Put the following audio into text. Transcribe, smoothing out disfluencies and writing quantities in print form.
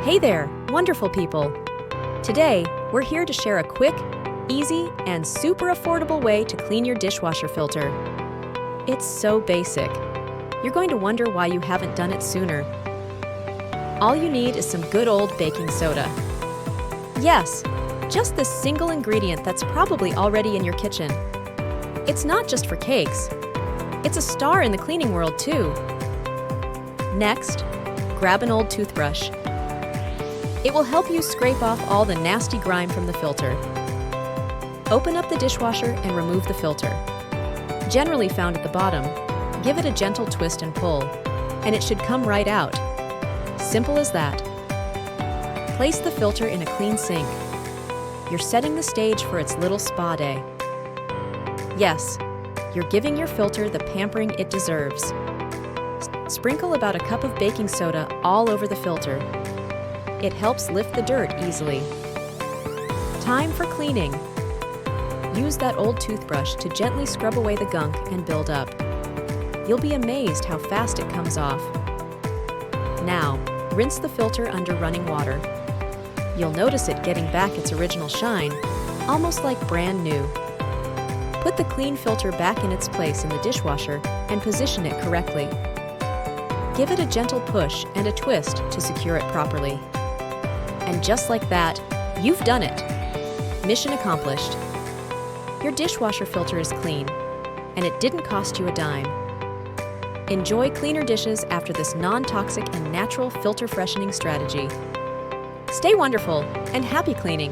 Hey there, wonderful people! Today, we're here to share a quick, easy, and super affordable way to clean your dishwasher filter. It's so basic. You're going to wonder why you haven't done it sooner. All you need is some good old baking soda. Yes, just this single ingredient that's probably already in your kitchen. It's not just for cakes. It's a star in the cleaning world, too. Next, grab an old toothbrush. It will help you scrape off all the nasty grime from the filter. Open up the dishwasher and remove the filter. Generally found at the bottom, give it a gentle twist and pull, and it should come right out. Simple as that. Place the filter in a clean sink. You're setting the stage for its little spa day. Yes, you're giving your filter the pampering it deserves. Sprinkle about a cup of baking soda all over the filter. It helps lift the dirt easily. Time for cleaning. Use that old toothbrush to gently scrub away the gunk and build up. You'll be amazed how fast it comes off. Now, rinse the filter under running water. You'll notice it getting back its original shine, almost like brand new. Put the clean filter back in its place in the dishwasher and position it correctly. Give it a gentle push and a twist to secure it properly. And just like that, you've done it. Mission accomplished. Your dishwasher filter is clean, and it didn't cost you a dime. Enjoy cleaner dishes after this non-toxic and natural filter freshening strategy. Stay wonderful and happy cleaning!